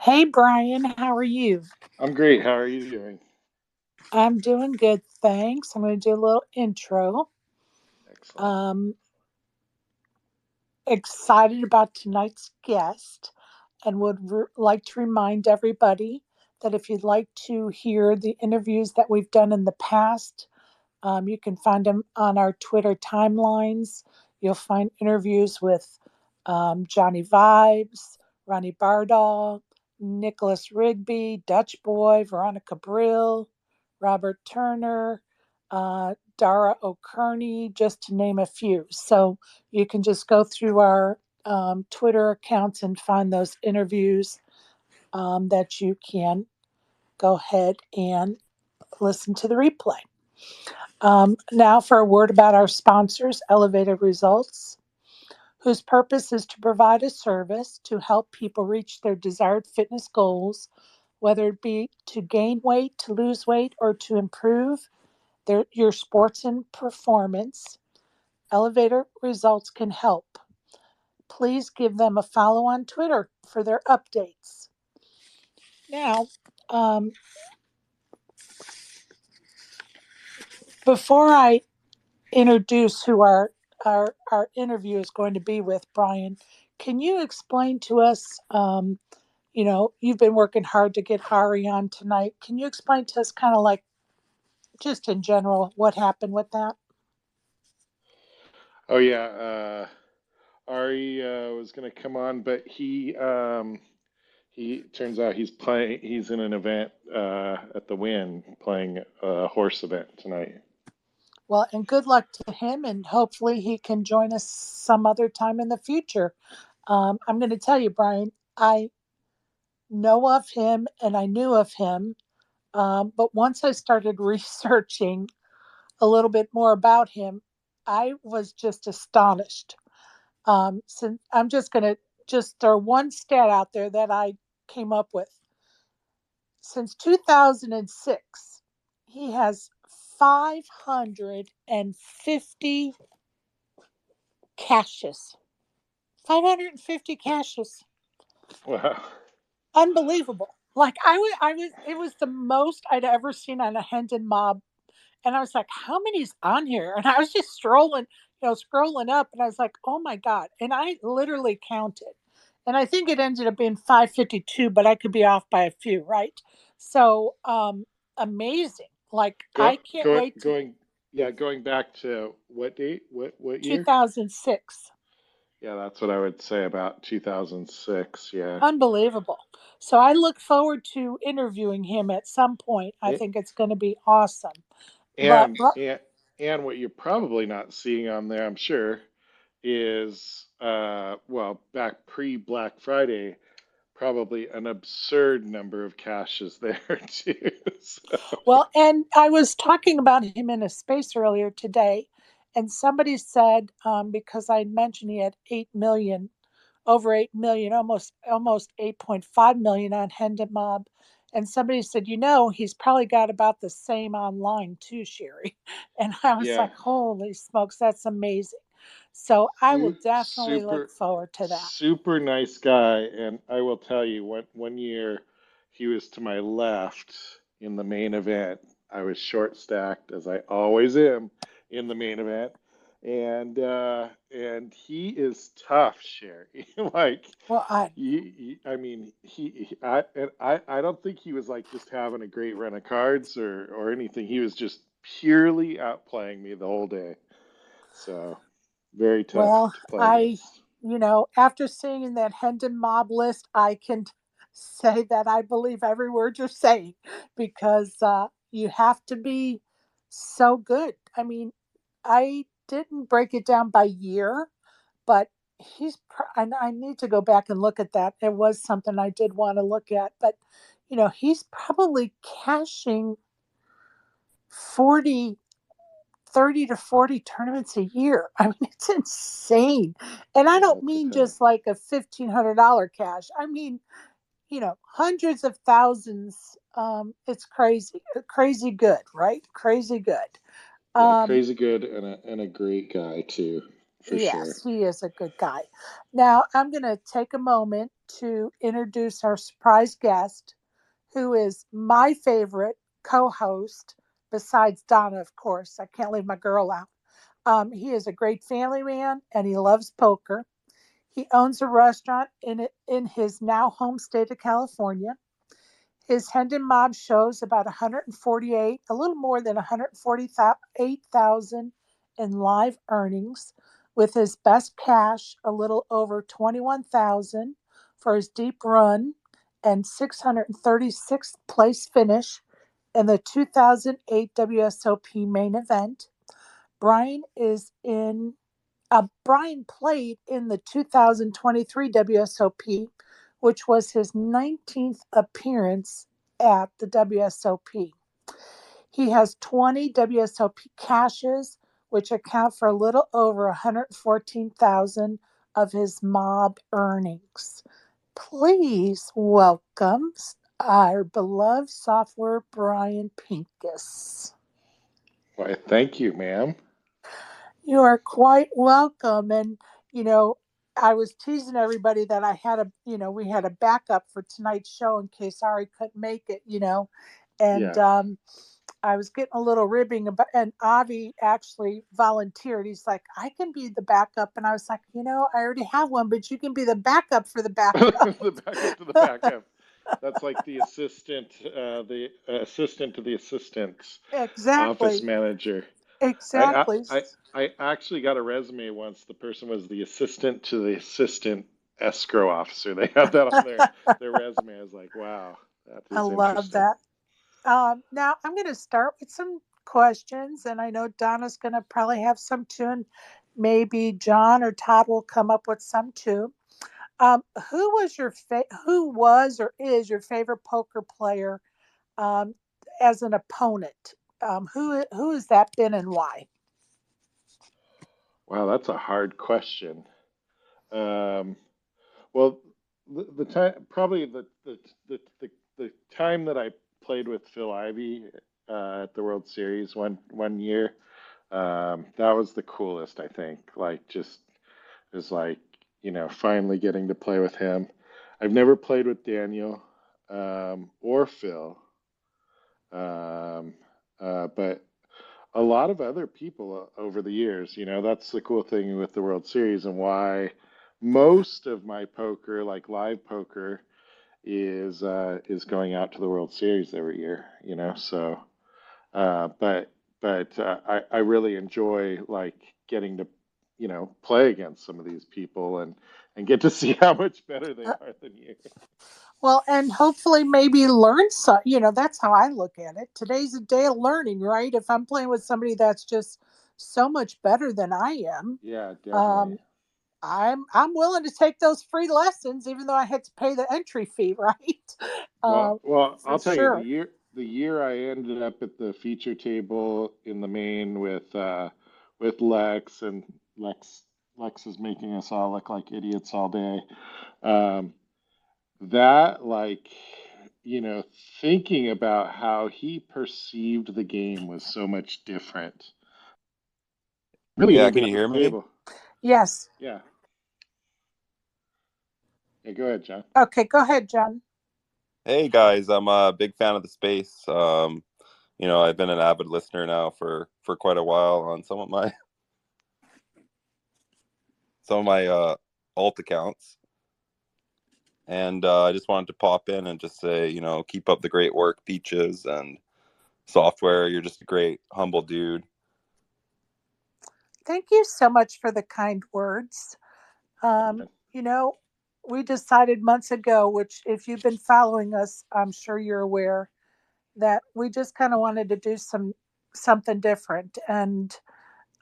Hey Brian, how are you? I'm great. How are you doing? I'm doing good, thanks. I'm going to do a little intro. Excellent. Um, Excited about tonight's guest, and would like to remind everybody that if you'd like to hear the interviews that we've done in the past, you can find them on our Twitter timelines. You'll find interviews with Johnny Vibes, Ronnie Bardall, Nicholas Rigby, Dutch Boy, Veronica Brill, Robert Turner, Dara O'Kearney, just to name a few. So you can just go through our Twitter accounts and find those interviews that you can go ahead and listen to the replay. Now, for a word about our sponsors, Elevated Results, whose purpose is to provide a service to help people reach their desired fitness goals, whether it be to gain weight, to lose weight, or to improve your sports and performance. Elevator Results can help. Please give them a follow on Twitter for their updates. Now, um, before I introduce who our interview is going to be with, Brian, can you explain to us? You've been working hard to get Ari on tonight. Can you explain to us, kind of like just in general, what happened with that? Oh yeah, Ari was gonna come on, but he turns out he's playing. He's in an event at the Wynn playing a horse event tonight. Well, and good luck to him, and hopefully he can join us some other time in the future. I'm going to tell you, Brian, I know of him and I knew of him, but once I started researching a little bit more about him, I was just astonished. Since I'm just going to just throw one stat out there that I came up with. Since 2006, he has 550 caches. 550 caches. Wow. Unbelievable. Like it was the most I'd ever seen on a Hendon mob. And I was like, how many's on here? And I was just scrolling up and I was like, oh my God. And I literally counted. And I think it ended up being 552, but I could be off by a few, right? So amazing. Like Go, I can't wait to going back to what date? What year? 2006. Yeah, that's what I would say about 2006. Yeah. Unbelievable. So I look forward to interviewing him at some point. I It, think it's going to be awesome. But and and and what you're probably not seeing on there, I'm sure, is well, back pre Black Friday, probably an absurd number of caches there too. So, well, and I was talking about him in a space earlier today, and somebody said because I mentioned he had 8 million, over 8 million, almost 8.5 million on Hendon Mob, and somebody said, he's probably got about the same online too, Sherry. And I was yeah, like, holy smokes, that's amazing. So I will definitely look super forward to that. super nice guy, and I will tell you, one year he was to my left in the main event. I was short stacked as I always am in the main event, and he is tough, Sherry. Like Well, I mean, I don't think he was like just having a great run of cards or anything. He was just purely outplaying me the whole day. So very tough Well, to play against. after seeing that Hendon mob list, I can say that I believe every word you're saying because you have to be so good. I mean, I didn't break it down by year, but and I need to go back and look at that. It was something I did want to look at, but he's probably cashing 40 30 to 40 tournaments a year. I mean, it's insane. And I Yeah, don't it's a mean ton. just like a $1,500 cash. I mean, hundreds of thousands. It's crazy, crazy good, right? Crazy good. Yeah, Um, crazy good and a great guy too. for sure. Yes, he is a good guy. Now, I'm going to take a moment to introduce our surprise guest, who is my favorite co host, besides Donna, of course. I can't leave my girl out. He is a great family man and he loves poker. He owns a restaurant in his now home state of California. His Hendon Mob shows about 148, a little more than 148,000 in live earnings, with his best cash a little over 21,000 for his deep run and 636th place finish in the 2008 WSOP main event. Brian is in Brian played in the 2023 WSOP, which was his 19th appearance at the WSOP. He has 20 WSOP caches, which account for a little over 114,000 of his mob earnings. Please welcome our beloved software Brian Pincus. Why, thank you, ma'am. You are quite welcome. And, you know, I was teasing everybody that I had we had a backup for tonight's show in case Ari couldn't make it. And Yeah. I was getting a little ribbing about, and Avi actually volunteered. He's like, I can be the backup. And I was like, I already have one, but you can be the backup for the backup. The backup to the backup. That's like the assistant to the assistant's office Exactly. manager. I, Exactly. I I actually got a resume once. The person was the assistant to the assistant escrow officer. They had that on their resume. I was like, wow, that I is love interesting. that. Now I'm going to start with some questions, and I know Donna's going to probably have some too, and maybe John or Todd will come up with some too. Who was or is your favorite poker player um, as an opponent? Who has that been and why? Wow, that's a hard question. Um, well, the time probably the time that I played with Phil Ivey at the World Series one year, that was the coolest. I think like just is like finally getting to play with him. I've never played with Daniel or Phil, um, but a lot of other people over the years. That's the cool thing with the World Series and why most of my poker, like live poker, is going out to the World Series every year. So but I really enjoy like getting to play against some of these people and get to see how much better they Uh, are than you. well, and hopefully maybe learn some. That's how I look at it. Today's a day of learning, right? If I'm playing with somebody that's just so much better than I am, Yeah, definitely. um, I'm willing to take those free lessons, even though I had to pay the entry fee, right? Well, For I'll tell you, sure. the year I ended up at the feature table in the main with Lex, and Lex Lex is making us all look like idiots all day. Um, that like thinking about how he perceived the game was so much different. Really Yeah, ended can you up at hear the me? table. Yes. Yeah. Yeah, go ahead, John. Okay, go ahead, John. Hey guys, I'm a big fan of the space. I've been an avid listener now for quite a while on some of my alt accounts, and I just wanted to pop in and just say, keep up the great work, Peaches and Software. You're just a great, humble dude. Thank you so much for the kind words. Um, you know, we decided months ago, which if you've been following us, I'm sure you're aware, that we just kind of wanted to do something different. And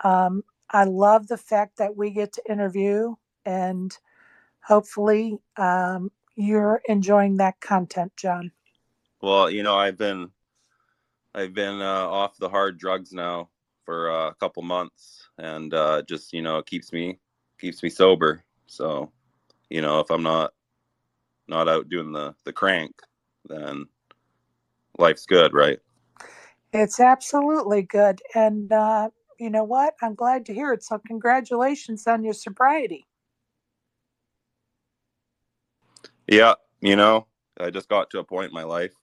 I love the fact that we get to interview, and hopefully you're enjoying that content, John. Well, I've been off the hard drugs now for a couple months, and just keeps me sober. So if I'm not out doing the crank, then life's good, right? It's absolutely good. And you know what? I'm glad to hear it. So congratulations on your sobriety. Yeah, you know, I just got to a point in my life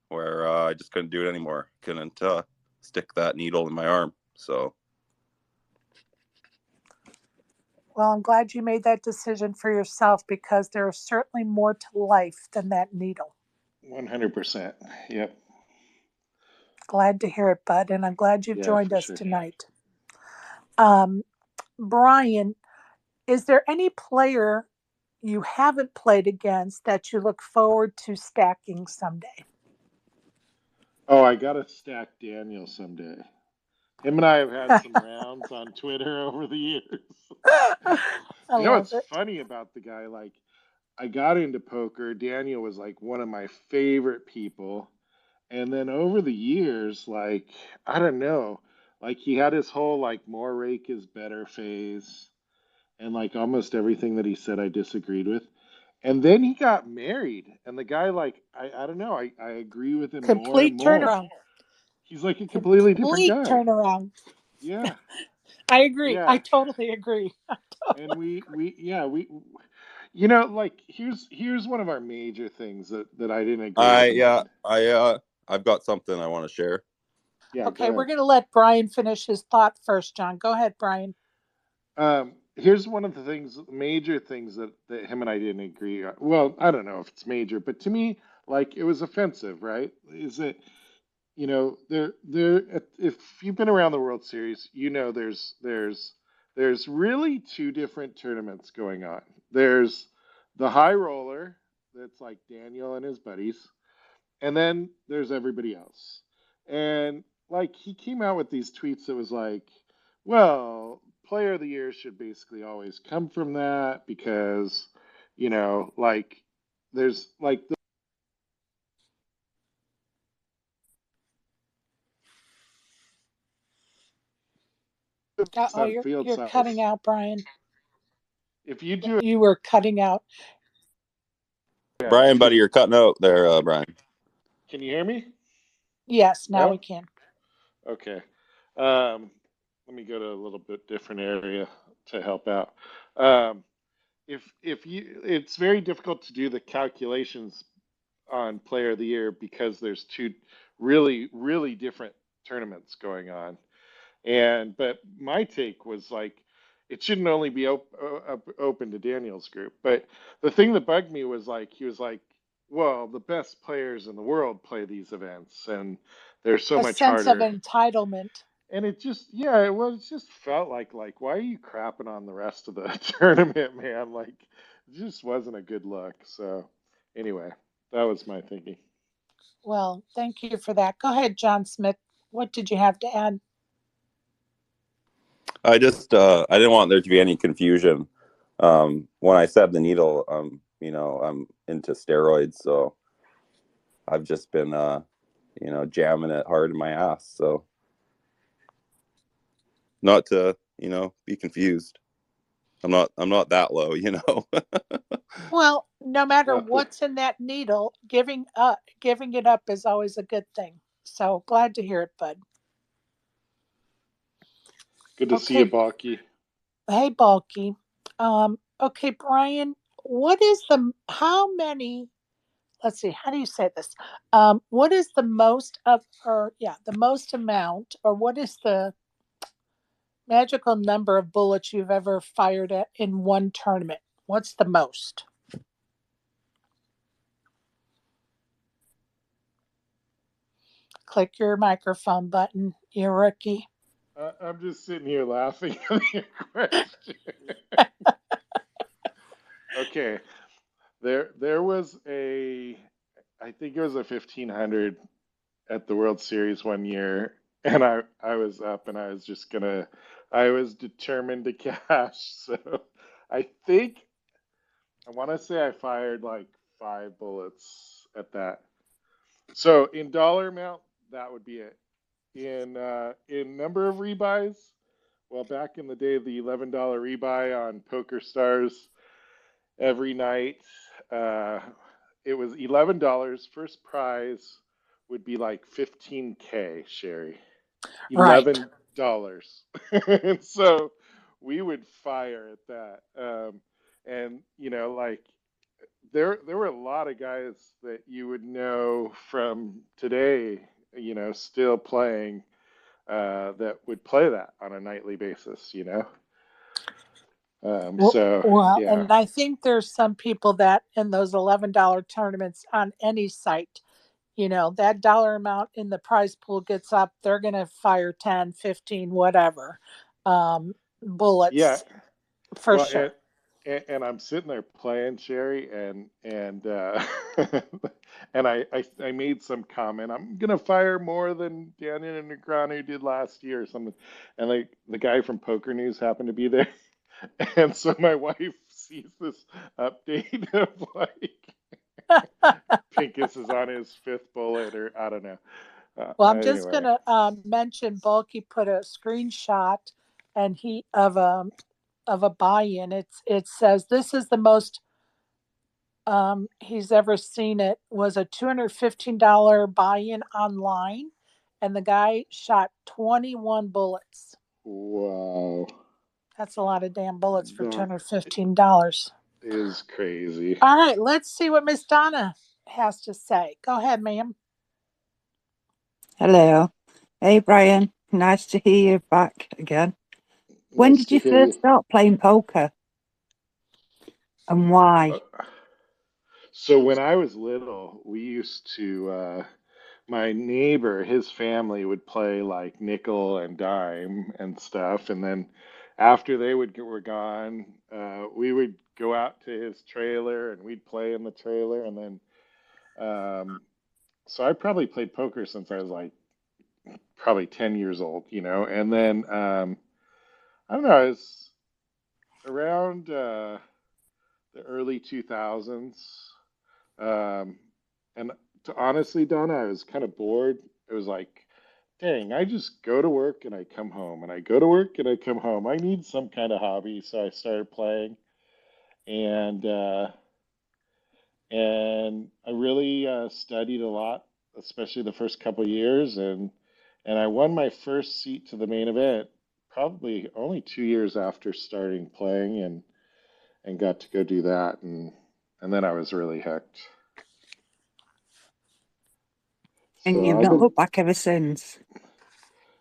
where I just couldn't do it anymore. Couldn't stick that needle in my arm. So Well, I'm glad you made that decision for yourself because there is certainly more to life than that needle. 100%. Yep. Glad to hear it, Bud, and I'm glad you've Yeah, joined for us sure. tonight. Um, Brian, is there any player you haven't played against that you look forward to stacking someday? Oh, I got to stack Daniel someday. Him and I have had some rounds on Twitter over the years. I You know love what's it. funny about the guy? Like, I got into poker. Daniel was like one of my favorite people. And then over the years, like, I don't know, like he had his whole like more rake is better phase. And like almost everything that he said I disagreed with. And then he got married. And the guy, like, I don't know, I agree with him more and Complete more. turnaround. He's like a completely different Complete guy. turnaround. Yeah. I agree. I Yeah. totally agree. And we you know, like here's one of our major things that I didn't agree with him on. I've got something I want to share. Yeah, go Okay, we're ahead. going to let Brian finish his thought first, John. Go ahead, Brian. Here's one of the things, major things that him and I didn't agree on. Well, I don't know if it's major, but to me, like it was offensive, right? Is it, you know, if you've been around the World Series, you know there's really two different tournaments going on. There's the high roller that's like Daniel and his buddies, and then there's everybody else. And like he came out with these tweets that was like, well, player of the year should basically always come from that because, you know, like there's like Oh, the field you're cutting size. out, Brian. If you do it, You were cutting out. yeah, Brian, buddy, you're cutting out there, Brian. can you hear me? Yes, now we No? can. Okay. Um, Let me go to a little bit different area to help out. Um, if you, it's very difficult to do the calculations on Player of the Year because there's two really different tournaments going on. And but my take was like it shouldn't only be open to Daniel's group. But the thing that bugged me was like he was like, well, the best players in the world play these events, and they're so A much sense of harder. entitlement. And it just, yeah, it was just felt like, why are you crapping on the rest of the tournament, man? Like, it just wasn't a good look. So, anyway, that was my thinking. Well, thank you for that. Go ahead, John Smith. What did you have to add? I didn't want there to be any confusion. When I said the needle, you know, I'm into steroids, so I've just been you know, jamming it hard in my ass. So not to, you know, be confused. I'm not that low, you know. Well, no matter Well, what's in that needle, giving it up is always a good thing. So glad to hear it, Bud. good to see you, Okay, Balky. hey, Bulky. Okay, Brian, how many, let's see, how do you say this? What is the most of, or yeah, the most amount, or what is the magical number of bullets you've ever fired at in one tournament? What's the most? Click your microphone button, you rookie. I'm just sitting here laughing at your question. Okay, there was I think it was a 1500 at the World Series one year, and I was up, and I was determined to cash. So I think I want to say I fired like 5 bullets at that. So in dollar amount, that would be it. In number of rebuys, well, back in the day, the $11 rebuy on Poker Stars every night, uh, it was $11. First prize would be like 15K, Sherry. Right. 11 dollars. And so we would fire at that. And like there were a lot of guys that you would know from today, still playing, that would play that on a nightly basis. So Well, yeah, and I think there's some people that in those $11 tournaments on any site, that dollar amount in the prize pool gets up, they're going to fire 10, 15, whatever, yeah. bullets for Well, sure. and I'm sitting there playing Sherry, and and I made some comment. I'm gonna fire more than Daniel Negreanu did last year or something. And like the guy from Poker News happened to be there, and so my wife sees this update of like Pincus is on his fifth bullet, or I don't know. Well, I'm just going Anyway, to mention Bulky put a screenshot and he of a buy-in. It says this is the most he's ever seen. It was a $215 buy-in online, and the guy shot 21 bullets. wow, That's a lot of damn bullets for that $215. is crazy. All right, let's see what Miss Donna has to say. Go ahead, ma'am. Hello. Hey, Brian. Nice to hear you back again. When Nice did to you hear you. first start playing poker and why? Uh, So when I was little, we used to, my neighbor, his family would play like nickel and dime and stuff, and then after were gone, we would go out to his trailer and we'd play in the trailer, and then so I probably played poker since I was like probably 10 years old. And then I don't know, I was around the early 2000s. Um, and to honestly, Donna, I was kind of bored. It was like, dang, I just go to work and I come home, and I go to work and I come home. I need some kind of hobby, so I started playing, and I really studied a lot, especially the first couple years, and I won my first seat to the main event probably only 2 years after starting playing, and got to go do that, and then I was really hooked. And So you've I've not been, looked back ever since.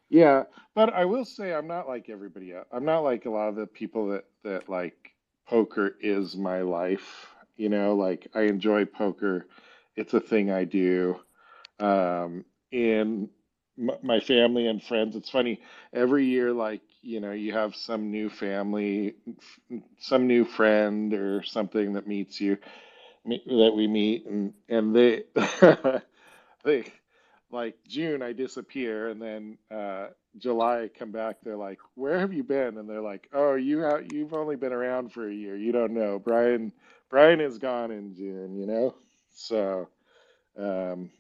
yeah, but I will say I'm not like everybody else. I'm not like a lot of the people that like poker is my life. Like I enjoy poker. It's a thing I do. In my family and friends, it's funny. Every year, like, you have some new family, some new friend or something that meets you, that we meet, and they they like June I disappear, and then July I come back. They're like, "Where have you been?" And they're like, "Oh, you've only been around for a year. You don't know. Brian is gone in June." So um,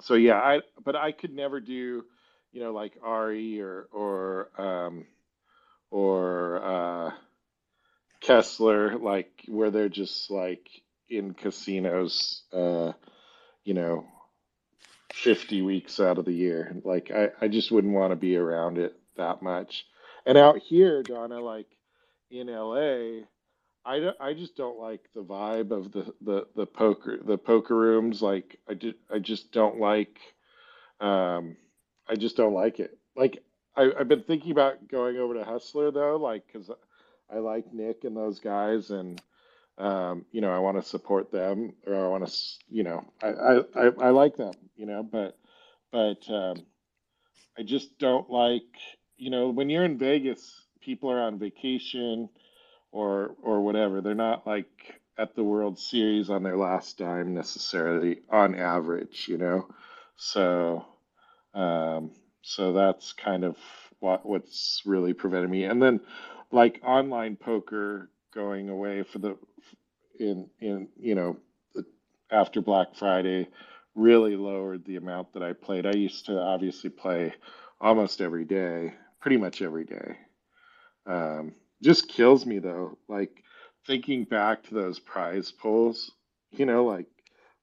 so yeah, but I could never do, like Ari or Kessler, like where they're just like in casinos, you know, 50 weeks out of the year. Like I just wouldn't want to be around it that much. And out here, Donna, like in LA, I just don't like the vibe of the poker rooms. Like I just don't like, um I just don't like it. Like I've been thinking about going over to Hustler though, like because I like Nick and those guys, and I want to support them, or I want to, I like them, but I just don't like, when you're in Vegas, people are on vacation or whatever. They're not like at the World Series on their last dime necessarily, on average. So, um, so that's kind of what's really preventing me. And then, like online poker going away for the in the, after Black Friday really lowered the amount that I played. I used to obviously play almost every day, pretty much every day. Just kills me though, like thinking back to those prize pools,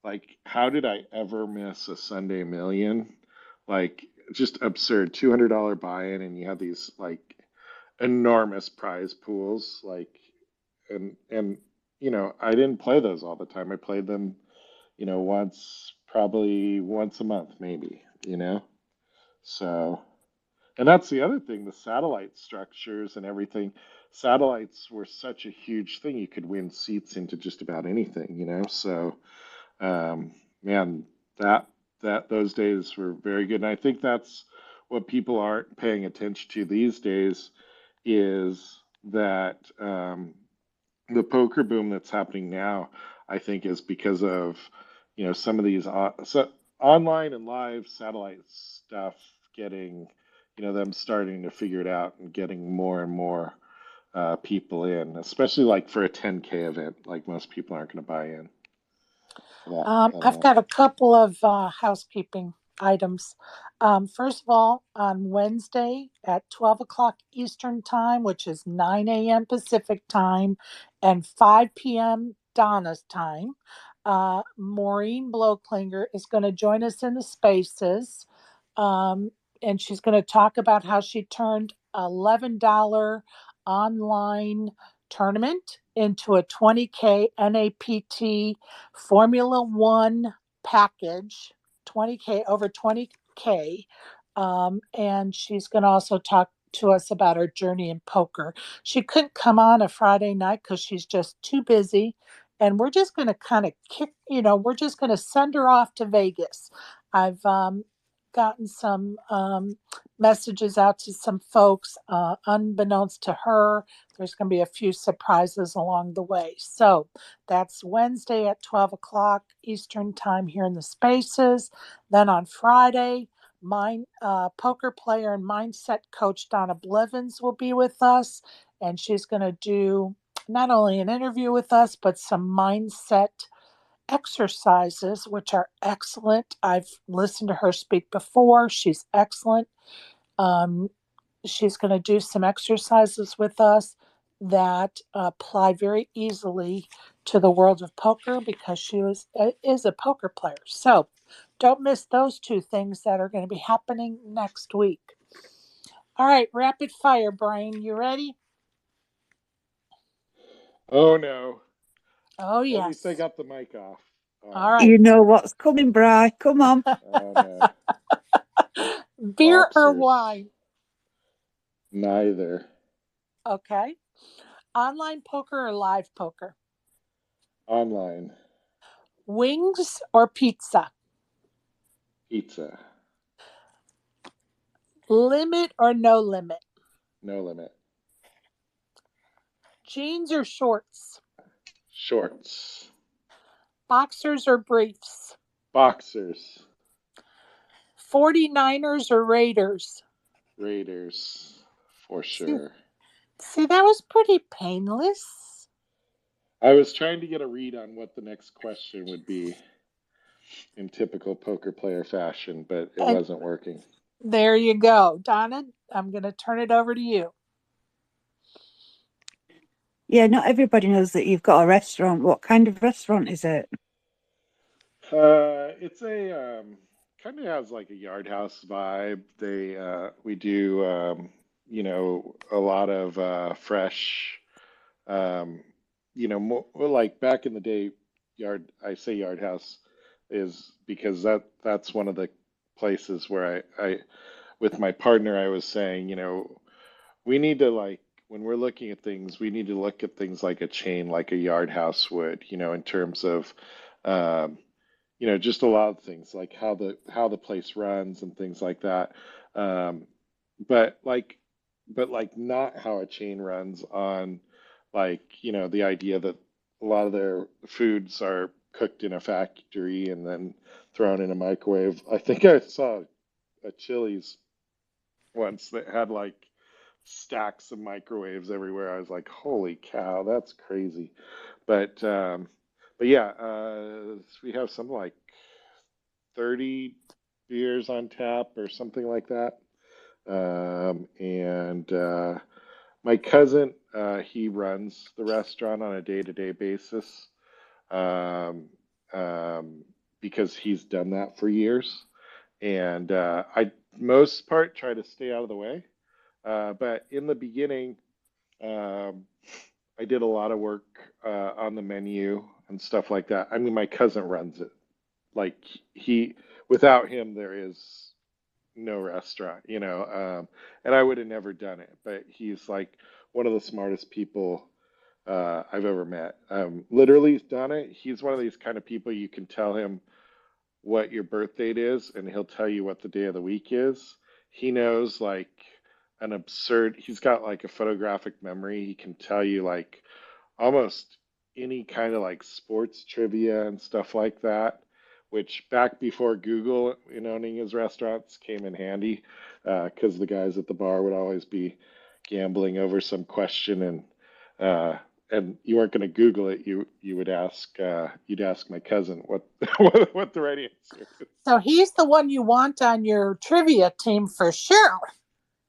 like how did I ever miss a Sunday Million? Like just absurd $200 buy-in, and you have these like enormous prize pools, like and I didn't play those all the time. I played them, probably once a month, maybe. So, and that's the other thing, the satellite structures and everything. Satellites were such a huge thing. You could win seats into just about anything. So, um, man, that those days were very good. And I think that's what people aren't paying attention to these days is that the poker boom that's happening now, I think, is because of some of these online and live satellite stuff getting them starting to figure it out and getting more and more people in, especially like for a 10K event. Like most people aren't going to buy in for that I've amount. got a couple of housekeeping items. First of all, on Wednesday at 12 o'clock Eastern Time, which is 9 a.m. Pacific Time and 5 p.m. Donna's time, Maureen Bloklinger is going to join us in the spaces. Um, and she's going to talk about how she turned $11 online tournament into a 20K NAPT Formula One package, 20K, over 20K. And she's going to also talk to us about her journey in poker. She couldn't come on a Friday night because she's just too busy. And we're just going to kind of we're just going to send her off to Vegas. I've gotten some messages out to some folks, unbeknownst to her. There's going to be a few surprises along the way. So that's Wednesday at 12 o'clock Eastern Time here in the spaces. Then on Friday, poker player and mindset coach Donna Blevins will be with us. And she's going to do not only an interview with us, but some mindset exercises, which are excellent. I've listened to her speak before. She's excellent. Um, she's going to do some exercises with us that apply very easily to the world of poker because is a poker player. So don't miss those two things that are going to be happening next week. All right, rapid fire, Brian. You ready? Oh no! Oh, At least I yes. got the mic off. All On. right. You know what's coming, Bri. Come on. Oh no! Beer or Boxers. wine? Neither. Okay. Online poker or live poker? Online. Wings or pizza? Pizza. Limit or no limit? No limit. Jeans or shorts? Shorts. Boxers or briefs? Boxers. 49ers or Raiders? Raiders. For See, sure. see, that was pretty painless. I was trying to get a read on what the next question would be in typical poker player fashion, but it And wasn't working. there you go. Donna, I'm going to turn it over to you. Yeah, not everybody knows that you've got a restaurant. What kind of restaurant is it? It's a kind of has like a Yard House vibe. We do a lot of fresh well, like back in the day, I say Yard House is because that's one of the places where I with my partner I was saying, we need to like when we're looking at things, we need to look at things like a chain, like a Yard House would, in terms of um, just a lot of things like how the place runs and things like that. Um, but like not how a chain runs on like, the idea that a lot of their foods are cooked in a factory and then thrown in a microwave. I think I saw a Chili's once that had like stacks of microwaves everywhere. I was like, holy cow, that's crazy. But yeah, we have some like 30 beers on tap or something like that. And my cousin, he runs the restaurant on a day-to-day basis um, um, because he's done that for years. And most part, try to stay out of the way. But in the beginning, um, I did a lot of work on the menu and stuff like that. I mean, my cousin runs it. Like he, without him, there is no restaurant, and I would have never done it. But he's like one of the smartest people I've ever met. Literally, Donna, he's one of these kind of people you can tell him what your birth date is, and he'll tell you what the day of the week is. He knows like he's got like a photographic memory. He can tell you like almost any kind of like sports trivia and stuff like that, which back before Google in owning his restaurants came in handy because the guys at the bar would always be gambling over some question uh, and you weren't going to Google it. You would ask you'd ask my cousin what what the right answer is. So he's the one you want on your trivia team for sure.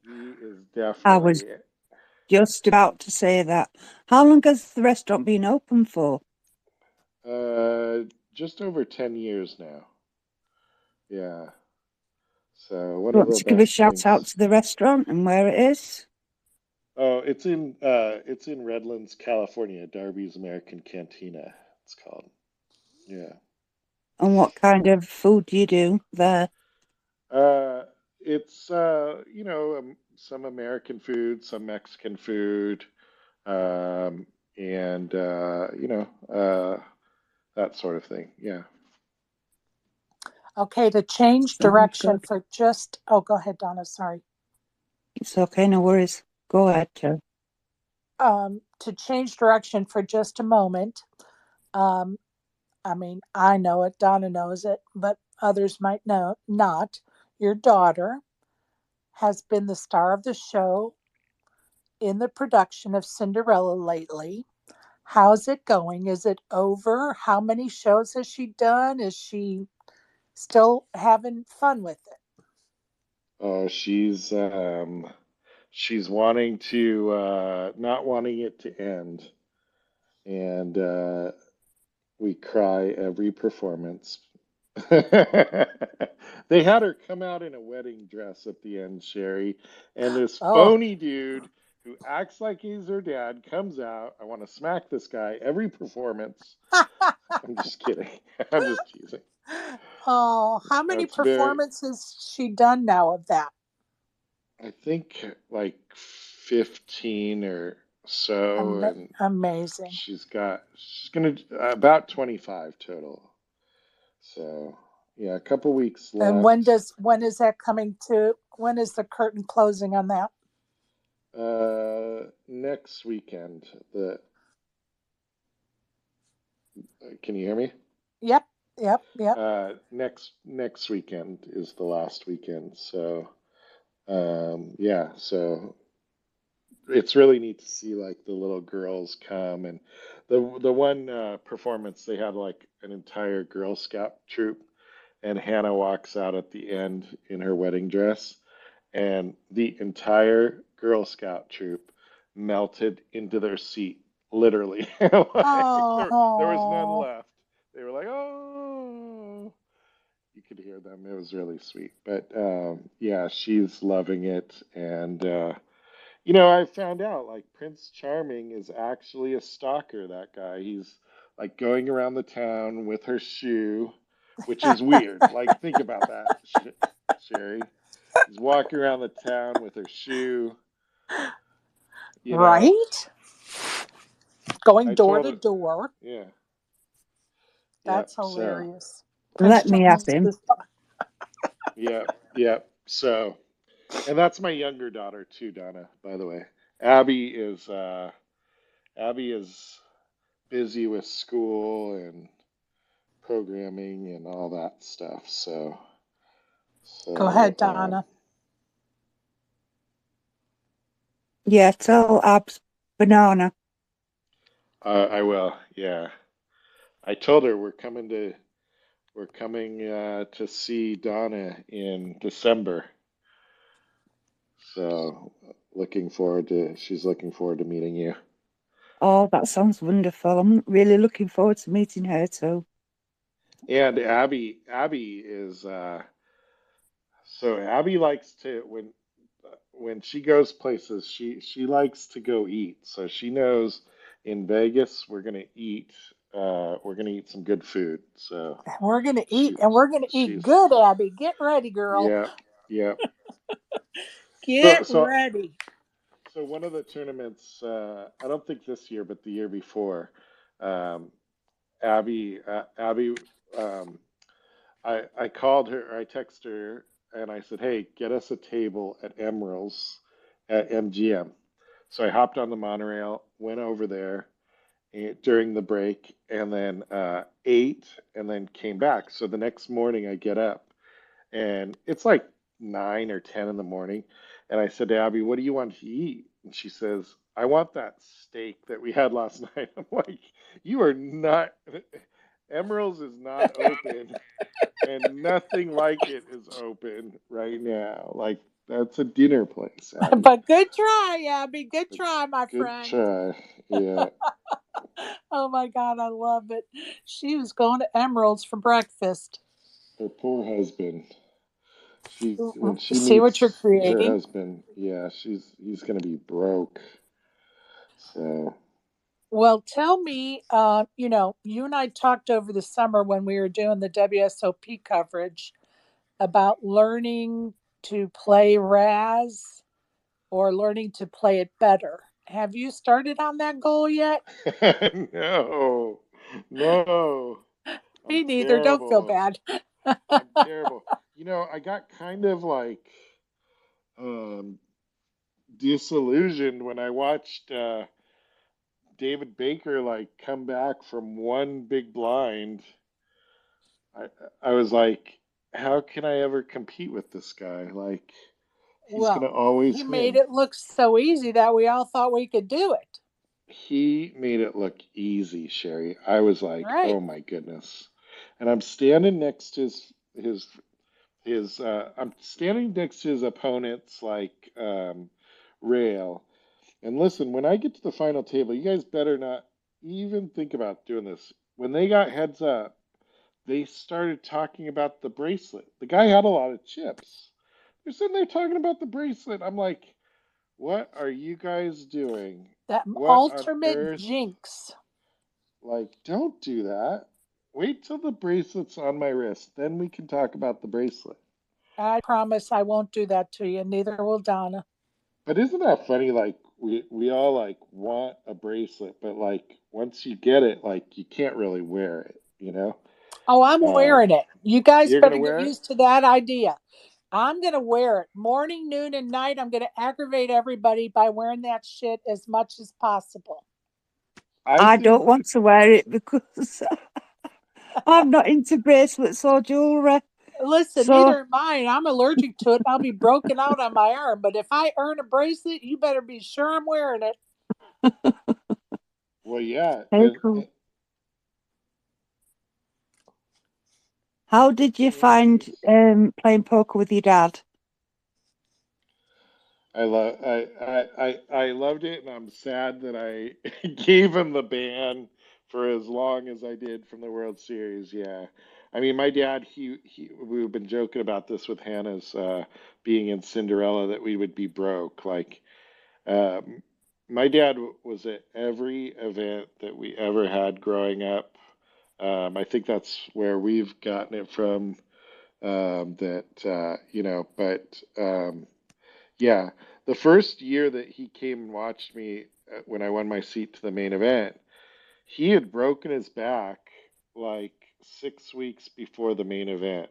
He is I was definitely just about to say that. How long has the restaurant been open for? just over 10 years now. Yeah. So one You of want the to give a best shout out things. to the restaurant and where it is? Oh, it's in Redlands, California, Darby's American Cantina, it's called. Yeah. And what kind of food do you do there? It's some American food, some Mexican food, and that sort of thing. Yeah. Okay, to change Sounds direction good. for just, oh, go ahead, Donna, sorry. It's okay, no worries. Go ahead, Joe. To change direction for just a moment, um, I mean, I know it, Donna knows it, but others might know not. Your daughter has been the star of the show in the production of Cinderella lately. How's it going? Is it over? How many shows has she done? Is she still having fun with it? Oh, she's wanting to not wanting it to end, and we cry every performance. They had her come out in a wedding dress at the end, Sherry, and this Oh, phony dude who acts like he's her dad comes out. I want to smack this guy every performance. I'm just kidding. I'm just teasing. oh, how many That's very, performances she done now of that? I think like 15 or so, and Amazing. she's gonna about 25 total. So yeah, a couple weeks And left. when is that coming to? When is the curtain closing on that? Next weekend. The Can you hear me? Yep, yep, yep. Next weekend is the last weekend. So yeah, so it's really neat to see like the little girls come and the one performance they had like an entire Girl Scout troop and Hannah walks out at the end in her wedding dress and the entire Girl Scout troop melted into their seat, literally. Like there was none Oh, left. They were like, "Oh!" You could hear them. It was really sweet. But yeah, she's loving it, and I found out like Prince Charming is actually a stalker. That guy. He's like going around the town with her shoe, which is weird. Like think about that, Sherry. She's walking around the town with her shoe, you know. right? Going I door told to her, door. yeah, yep. That's So, hilarious. Prince Let me have Charming's him. just, yep, yep. So, and that's my younger daughter too, Donna, by the way. Abby is Abby is busy with school and programming and all that stuff. So, go ahead, so Donna. Yeah, tell Abs banana. I will. Yeah, I told her we're coming to see Donna in December. So, she's looking forward to meeting you. Oh, that sounds wonderful. I'm really looking forward to meeting her too. And Abby is So Abby likes to when she goes places, she likes to go eat. So she knows in Vegas we're gonna eat some good food. So We're gonna eat, she and we're gonna eat she's good, Abby. Get ready, girl. yeah, yeah. So Get so ready. so one of the tournaments, I don't think this year, but the year before, um, Abby, um, I called her, I texted her, and I said, "Hey, get us a table at Emerald's at MGM." So I hopped on the monorail, went over there during the break, and then ate, and then came back. So the next morning, I get up, and it's like 9 or 10 in the morning, and I said to Abby, "What do you want to eat?" And she says, "I want that steak that we had last night." I'm like, "You are not. Emerald's is not open." And nothing like it is open right now. Like that's a dinner place, Abby. But good try, Abby. Good But try, my good friend. try. Yeah. Oh my God, I love it. She was going to Emerald's for breakfast. Her poor husband. She when she See what you're meets her creating? husband, yeah, he's gonna be broke. So Well, tell me, you and I talked over the summer when we were doing the WSOP coverage about learning to play Raz or learning to play it better. Have you started on that goal yet? no, no, I'm Me neither. Don't feel terrible. bad. I'm terrible. I got kind of like um disillusioned when I watched David Baker like come back from one big blind. I I was like, how can I ever compete with this guy? Like he's gonna Well, he always made win. it look so easy that we all thought we could do it. He made it look easy, Sherry. I was like, Right. oh my goodness. And I'm standing next to I'm standing next to his opponent's like rail. And listen, when I get to the final table, you guys better not even think about doing this. When they got heads up, they started talking about the bracelet. The guy had a lot of chips. They're sitting there talking about the bracelet. I'm like, what are you guys doing? That What on ultimate earth? jinx. Like, don't do that. Wait till the bracelet's on my wrist. Then we can talk about the bracelet. I promise I won't do that to you. Neither will Donna. But isn't that funny? Like we all like want a bracelet, but like once you get it, like you can't really wear it, you know? Oh, I'm Um, wearing it. You guys you're gonna better get wear it? used to that idea. I'm going to wear it morning, noon, and night. I'm going to aggravate everybody by wearing that shit as much as possible. I I don't think want to wear it because I'm not into bracelets or jewellery. Listen, So, neither am I. I'm allergic to it. I'll be broken out on my arm. But if I earn a bracelet, you better be sure I'm wearing it. well yeah, very cool. How did you find anyways. playing poker with your dad? I loved it, and I'm sad that I gave him the ban for as long as I did from the World Series. Yeah, I mean, my dad, he we've been joking about this with Hannah's being in Cinderella that we would be broke. Like, um, my dad was at every event that we ever had growing up. I think that's where we've gotten it from. But yeah, the first year that he came and watched me when I won my seat to the main event, he had broken his back like 6 weeks before the main event,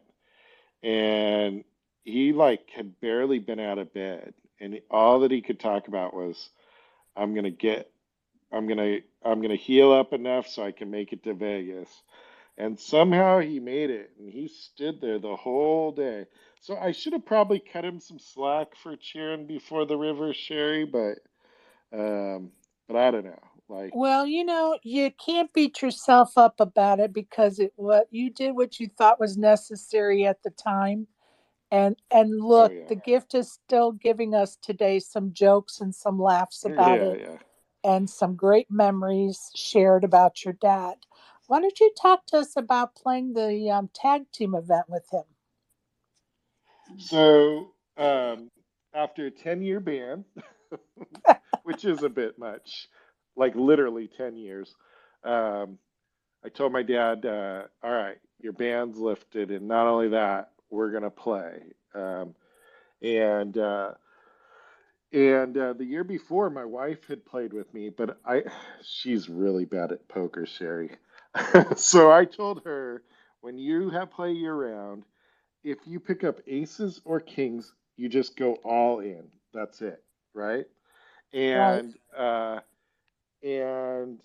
and he like had barely been out of bed, and all that he could talk about was, "I'm gonna get, I'm gonna heal up enough so I can make it to Vegas." And somehow he made it, and he stood there the whole day. So I should have probably cut him some slack for cheering before the river, Sherry, um, but I don't know. Like, Well, you can't beat yourself up about it because what you did what you thought was necessary at the time. And oh look, yeah, the gift is still giving us today some jokes and some laughs about yeah, it yeah. and some great memories shared about your dad. Why don't you talk to us about playing the tag team event with him? So after a 10-year ban, which is a bit much, like literally 10 years, um, I told my dad, all right, your ban's lifted, and not only that, we're gonna play. And the year before, my wife had played with me, but she's really bad at poker, Sherry. So I told her, when you have play year round, if you pick up aces or kings, you just go all in. That's it, right? Right. And and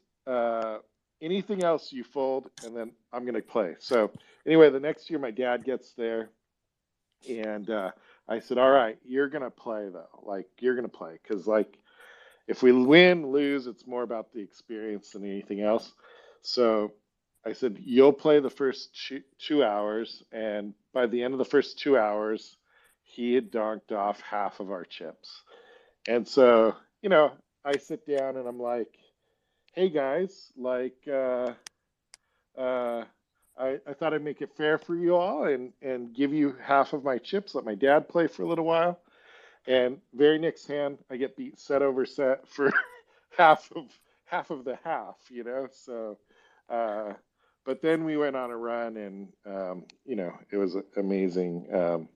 anything else you fold, and then I'm gonna play. So anyway, the next year my dad gets there, and I said, "All right, you're gonna play though. Like you're gonna play, because like if we win, lose, it's more about the experience than anything else." So I said, "You'll play the first 2 hours," and by the end of the first 2 hours, he had donked off half of our chips. And so, I sit down and I'm like, "Hey guys, like, uh, I thought I'd make it fair for you all and give you half of my chips, let my dad play for a little while." And very next hand, I get beat set over set for half of half of the half, So, uh, but then we went on a run, and it was amazing.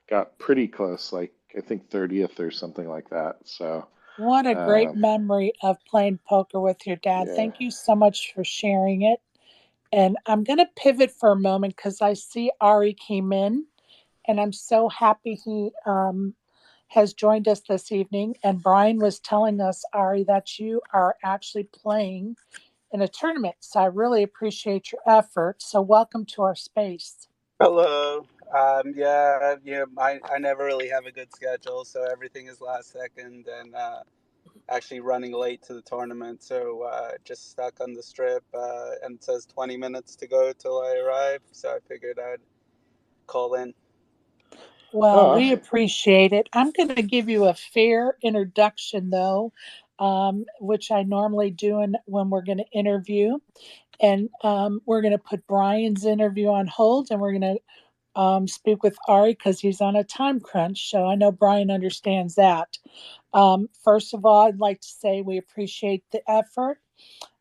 Got pretty close, like I think 30th or something like that. So, What a great um, memory of playing poker with your dad. yeah. Thank you so much for sharing it. And I'm going to pivot for a moment because I see Ari came in, and I'm so happy he has joined us this evening. And Brian was telling us, Ari, that you are actually playing in a tournament. So I really appreciate your effort. So welcome to our space. Hello. I never really have a good schedule, so everything is last second and actually running late to the tournament. So just stuck on the strip and it says 20 minutes to go till I arrive. So I figured I'd call in. Well, Oh, we awesome. appreciate it. I'm going to give you a fair introduction, though, which I normally do when we're going to interview. And we're going to put Brian's interview on hold, and we're going to speak with Ari because he's on a time crunch. So I know Brian understands that. First of all, I'd like to say we appreciate the effort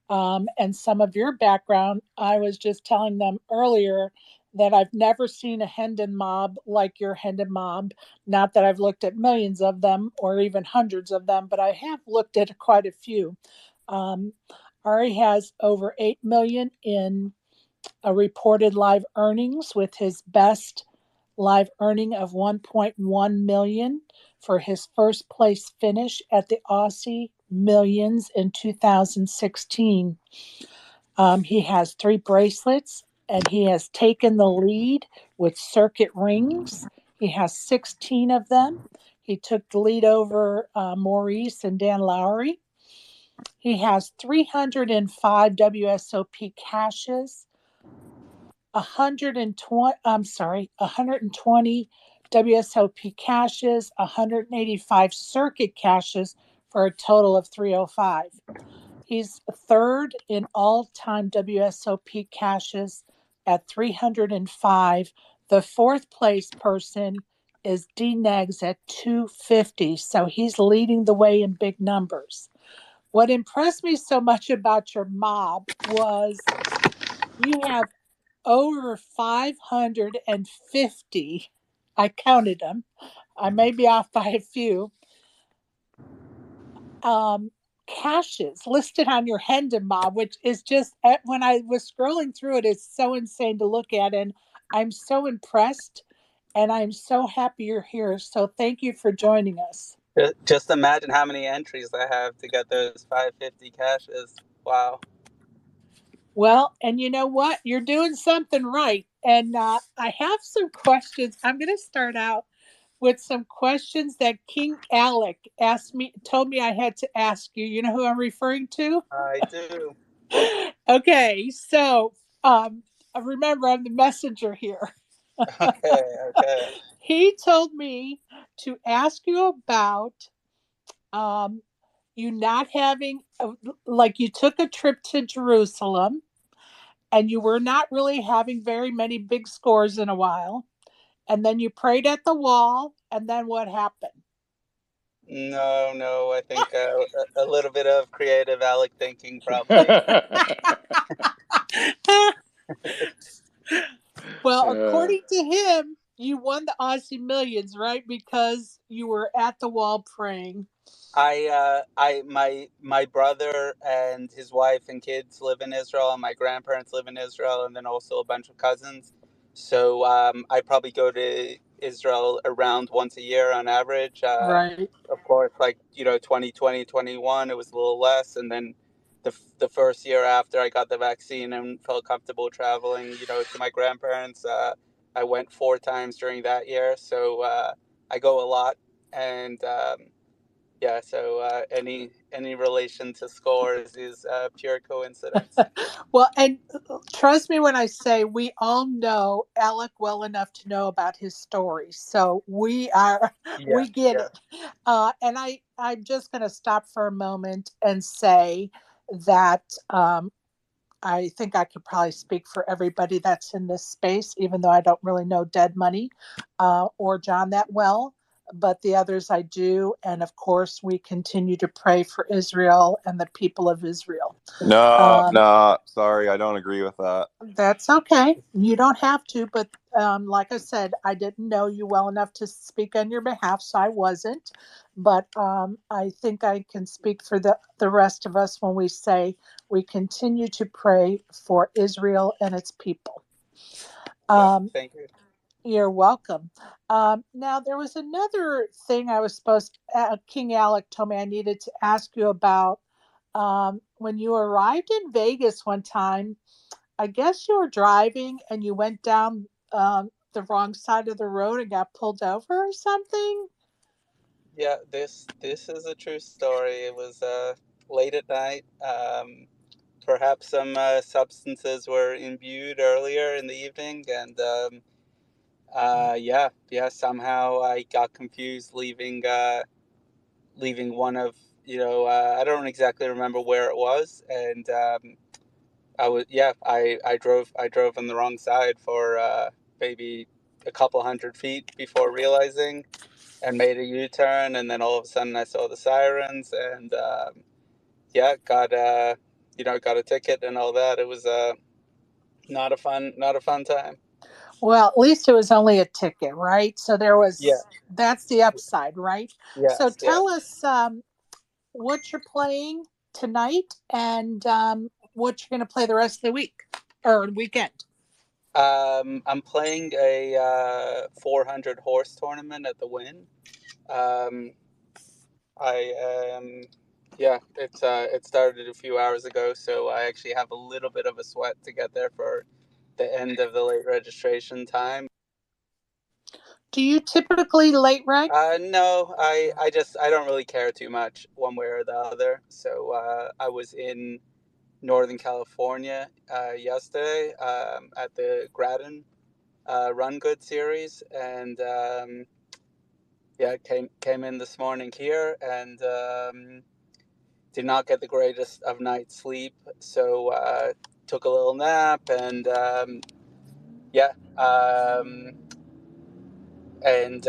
and some of your background. I was just telling them earlier that I've never seen a Hendon mob like your Hendon mob. Not that I've looked at millions of them or even hundreds of them, but I have looked at quite a few. Um, Ari has over 8 million in reported live earnings, with his best live earning of 1.1 million for his first place finish at the Aussie Millions in 2016. He has 3 bracelets, and he has taken the lead with circuit rings. He has 16 of them. He took the lead over Maurice and Dan Lowry. He has 305 WSOP caches, 120 WSOP caches, 185 circuit caches for a total of 305. He's third in all-time WSOP caches at 305. The fourth place person is D Negs at 250. So he's leading the way in big numbers. What impressed me so much about your mob was you have over 550. I counted them. I may be off by a few. Um, Caches listed on your Hendon mob, which is just, when I was scrolling through it, it's so insane to look at. And I'm so impressed, and I'm so happy you're here. So thank you for joining us. Just imagine how many entries I have to get those 550 caches. Wow. Well, and you know what? You're doing something right. And I have some questions. I'm going to start out with some questions that King Alec told me I had to ask you. You know who I'm referring to? I do. Okay, so remember, I'm the messenger here. Okay, okay. He told me to ask you about um, you not having, like, you took a trip to Jerusalem and you were not really having very many big scores in a while. And then you prayed at the wall, and then what happened? No, I think a little bit of creative Alec thinking probably. Well, Uh, according to him, you won the Aussie Millions, right? Because you were at the wall praying. My brother and his wife and kids live in Israel, and my grandparents live in Israel, and then also a bunch of cousins. So I probably go to Israel around once a year on average. Right. Of course, like 2020, 21, it was a little less, and then the first year after I got the vaccine and felt comfortable traveling, to my grandparents, I went 4 times during that year. So I go a lot, and yeah, so any relation to scores is pure coincidence. Well, and trust me when I say we all know Alec well enough to know about his stories. So Yeah, we get yeah, it. And I'm just going to stop for a moment and say that I think I could probably speak for everybody that's in this space, even though I don't really know Dead Money or John that well. But the others I do. And of course, we continue to pray for Israel and the people of Israel. No, sorry, I don't agree with that. That's okay. You don't have to, but like I said, I didn't know you well enough to speak on your behalf, so I wasn't. But I think I can speak for the rest of us when we say we continue to pray for Israel and its people. yeah. Um, Thank you. you're welcome. Now, there was another thing I was King Alec told me I needed to ask you about. When you arrived in Vegas one time, I guess you were driving and you went down the wrong side of the road and got pulled over or something. Yeah, this is a true story. It was late at night. Perhaps some substances were imbued earlier in the evening, and yeah. Somehow I got confused leaving one of I don't exactly remember where it was, and I drove on the wrong side for maybe a couple hundred feet before realizing, and made a U-turn, and then all of a sudden I saw the sirens, and yeah, got a ticket and all that. It was not a fun time. Well, at least it was only a ticket, right? So Yeah, that's the upside, right? So yes, tell yes. us what you're playing tonight and what you're going to play the rest of the week or weekend. I'm playing a 400 horse tournament at the Wynn. Um, I yeah, it started a few hours ago, so I actually have a little bit of a sweat to get there for the end of the late registration time. Do you typically late reg? No, I don't really care too much one way or the other. So I was in Northern California yesterday at the Graton Run Good series, and yeah, came in this morning here, and did not get the greatest of night's sleep. So took a little nap, and yeah. And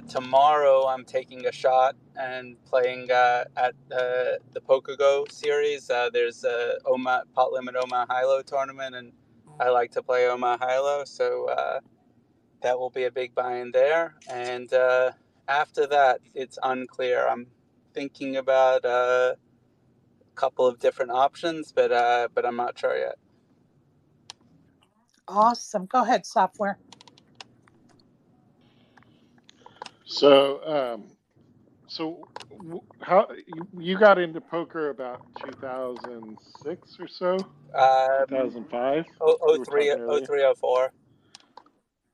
tomorrow I'm taking a shot and playing at the PokerGo series. There's a pot limit Omaha High-Low tournament, and I like to play Omaha High-Low, so that will be a big buy-in there. And after that, it's unclear. I'm thinking about a couple of different options, but I'm not sure yet. Awesome. Go ahead, software. so, how you got into poker about 2006 or so? Um, 2005? oh You were three talking oh earlier. three oh four.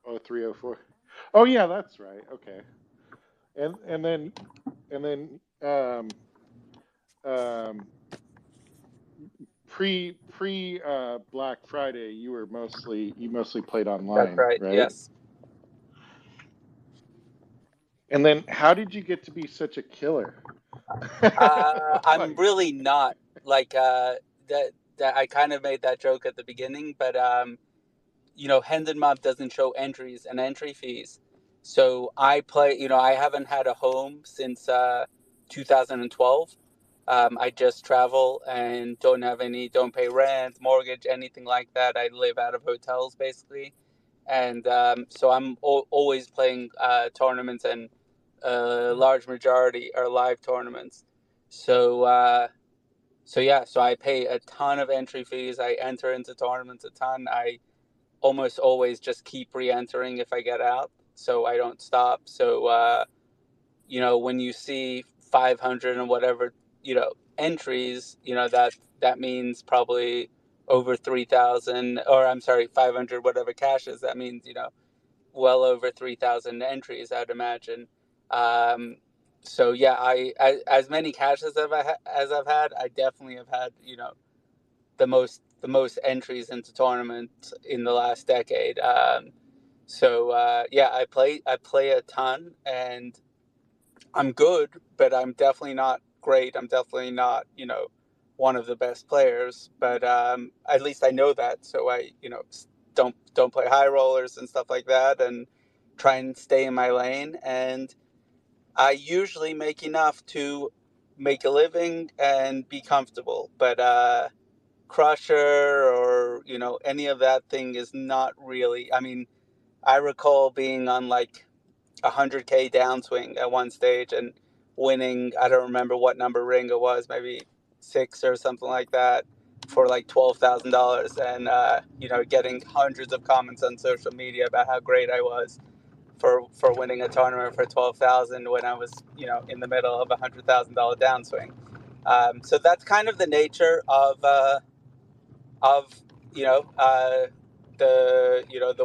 Oh, 304. Oh yeah, that's right. Okay. And then um pre Black Friday, you mostly played That's online, right. right? Yes. And then how did you get to be such a killer? I'm Like, really not like that. I kind of made that joke at the beginning, but Hendon Mob doesn't show entries and entry fees. So I play, I haven't had a home since 2012. I just travel and don't pay rent, mortgage, anything like that. I live out of hotels basically. And so I'm always playing tournaments, and large majority are live tournaments. So, so I pay a ton of entry fees. I enter into tournaments a ton. I almost always just keep re-entering if I get out, so I don't stop. So when you see 500 and whatever, entries, that means probably over 3,000, or I'm sorry, 500 whatever caches. That means well over 3,000 entries, I'd imagine. Um, so yeah, as many caches as I've had, I definitely have had the most entries into tournaments in the last decade. So yeah, I play a ton, and I'm good, but I'm definitely not great. I'm definitely not one of the best players. But at least I know that, so I don't play high rollers and stuff like that, and try and stay in my lane. And I usually make enough to make a living and be comfortable. But Crusher or any of that thing is not really. I mean, I recall being on like 100K downswing at one stage and winning. I don't remember what number ring it was, maybe 6 or something like that, for like $12,000, and getting hundreds of comments on social media about how great I was for winning a tournament for 12,000 when I was in the middle of $100,000 downswing. So that's kind of the nature of the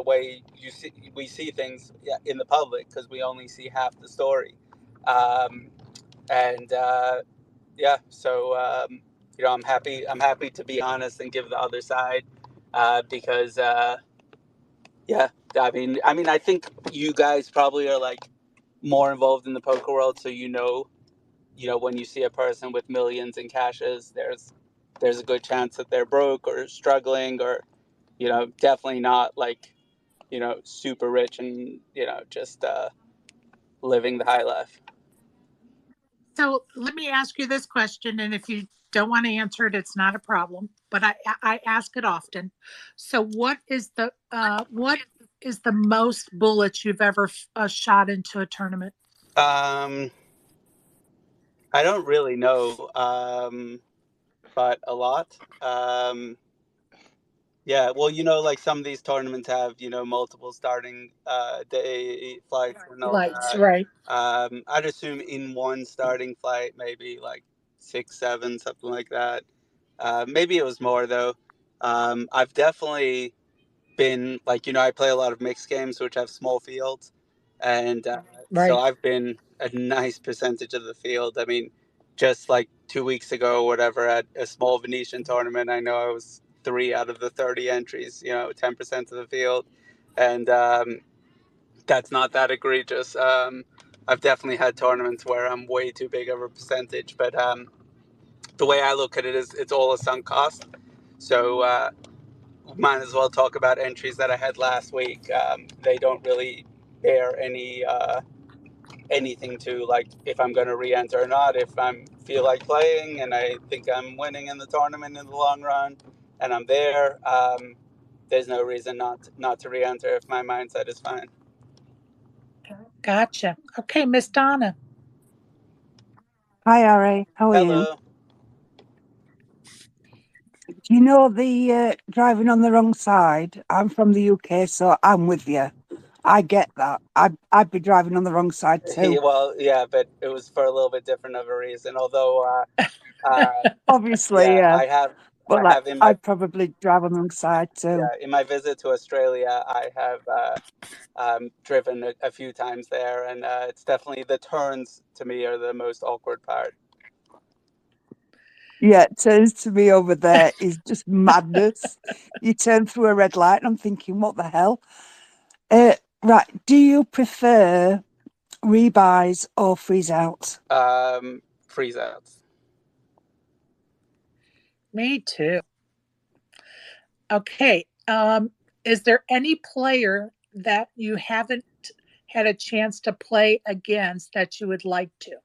way we see things, yeah, in the public, because we only see half the story. um, and yeah, so I'm happy to be honest and give the other side, because yeah, I think you guys probably are like more involved in the poker world, so when you see a person with millions in cashes, there's a good chance that they're broke or struggling, or definitely not like super rich and just living the high life. So let me ask you this question, and if you don't want to answer it, it's not a problem. But I ask it often. So what is the most bullets you've ever shot into a tournament? um I don't really know, but a lot. Yeah, well, like some of these tournaments have multiple starting day flights and all Lights, that. right? I'd assume in one starting flight maybe like 6, 7, something like that. Maybe it was more though. I've definitely been like, I play a lot of mixed games which have small fields, and so Right. I've been a nice percentage of the field. I mean, just like 2 weeks ago or whatever, at a small Venetian tournament, I know I was 3 out of the 30 entries, 10% of the field. And that's not that egregious. I've definitely had tournaments where I'm way too big of a percentage, but the way I look at it is it's all a sunk cost. So might as well talk about entries that I had last week. They don't really bear anything to, like, if I'm going to re-enter or not. If I feel like playing and I think I'm winning in the tournament in the long run, and I'm there, there's no reason not to re-enter if my mindset is fine. Gotcha. Okay, Miss Donna. Hi, Ari. How are you? Hello. Do you know the driving on the wrong side? I'm from the UK, so I'm with you. I get that. I'd be driving on the wrong side too. Well, yeah, but it was for a little bit different of a reason. Although, Obviously, yeah, yeah. But I like, have in my I'd probably drive on the wrong side too. yeah, in my visit to Australia, I have driven a few times there, and it's definitely the turns to me are the most awkward part. Yeah, it turns to me over there is just madness. You turn through a red light, and I'm thinking, what the hell? Right. Do you prefer rebuys or freeze outs? Freeze outs. Me too. Okay. Is there any player that you haven't had a chance to play against that you would like to?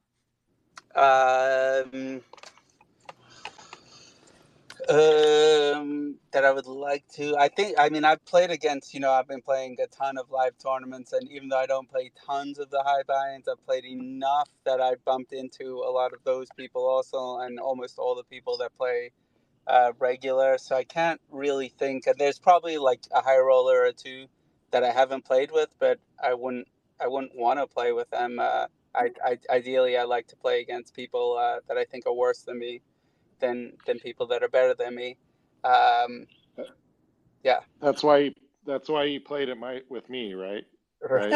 That I would like to. I mean, I've played against, I've been playing a ton of live tournaments, and even though I don't play tons of the high buy-ins, I've played enough that I bumped into a lot of those people also, and almost all the people that play regular. So I can't really think, and there's probably like a high roller or two that I haven't played with, but I wouldn't want to play with them. Ideally, I like to play against people that I think are worse than me than people that are better than me. Um, yeah. That's why you played it with me, right? Right.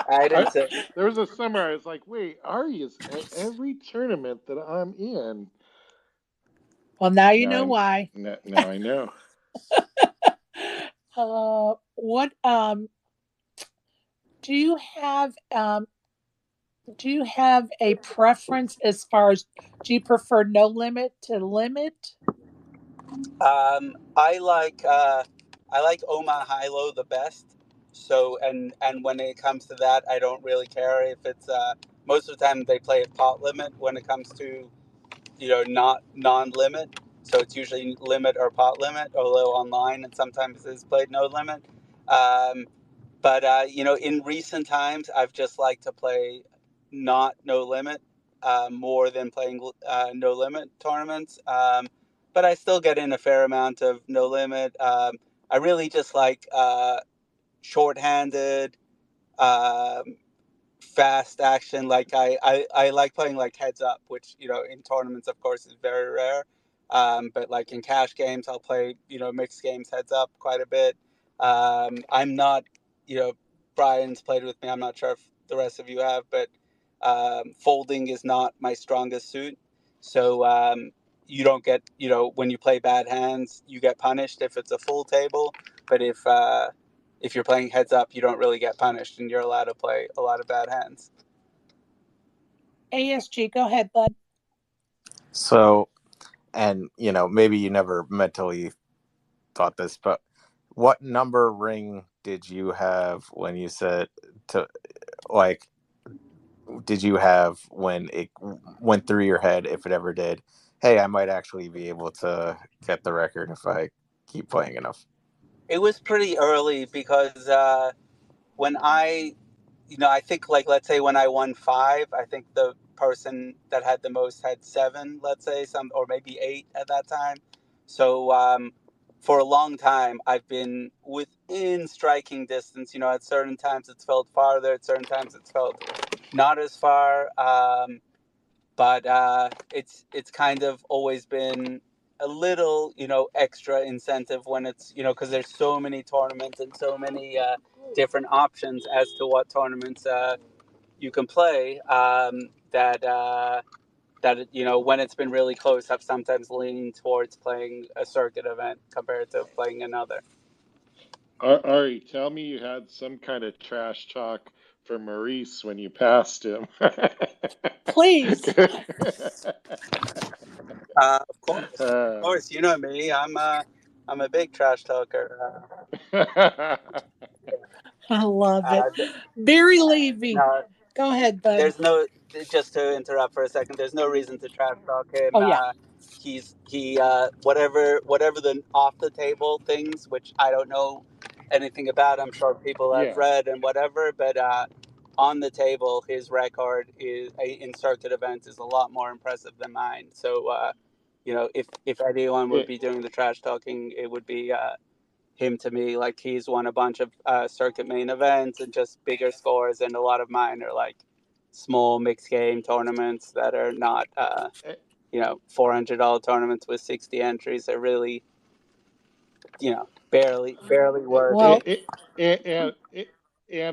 I didn't I say. there was a summer I was like, wait, Ari is at every tournament that I'm in. Well, now you know why. Now I know. What do you have a preference as far as, do you prefer no limit to limit? I like Oma High Low the best. So and when it comes to that, I don't really care if it's most of the time they play at pot limit when it comes to not non-limit. So it's usually limit or pot limit, although online and sometimes it's played no limit. Um, but in recent times, I've just liked to play not no limit more than playing no limit tournaments. But I still get in a fair amount of no limit. I really just like shorthanded. Um, Fast action. Like I like playing like heads up, which in tournaments of course is very rare. But like in cash games, I'll play mixed games heads up quite a bit. I'm not, you know, Brian's played with me. I'm not sure if the rest of you have, but folding is not my strongest suit. So you don't get, when you play bad hands, you get punished if it's a full table. But if you're playing heads up, you don't really get punished, and you're allowed to play a lot of bad hands. ASG, go ahead, bud. So, and maybe you never mentally thought this, but what number ring did you have when you said to, like, did you have when it went through your head, if it ever did, hey, I might actually be able to get the record if I keep playing enough? It was pretty early because when I think, like, let's say when I won 5, I think the person that had the most had 7, let's say, or maybe 8 at that time. So for a long time, I've been within striking distance. At certain times it's felt farther, at certain times it's felt not as far. But it's kind of always been a little extra incentive when it's because there's so many tournaments and so many different options as to what tournaments you can play, that when it's been really close, I've sometimes leaned towards playing a circuit event compared to playing another. Ari, tell me you had some kind of trash talk for Maurice when you passed him. Please. Of course, you know me. I'm a big trash talker. I love it. Barry Levy. No, Go ahead, bud. there's no, just to interrupt for a second, there's no reason to trash talk him. Oh, yeah. He whatever the off the table things, which I don't know anything about. I'm sure people have Yeah. read and whatever, but on the table, his record is in circuit events is a lot more impressive than mine. So if anyone would be doing the trash talking, it would be him to me. Like, he's won a bunch of circuit main events and just bigger scores, and a lot of mine are like small mixed game tournaments that are not $400 tournaments with 60 entries. They're really barely worth Well, and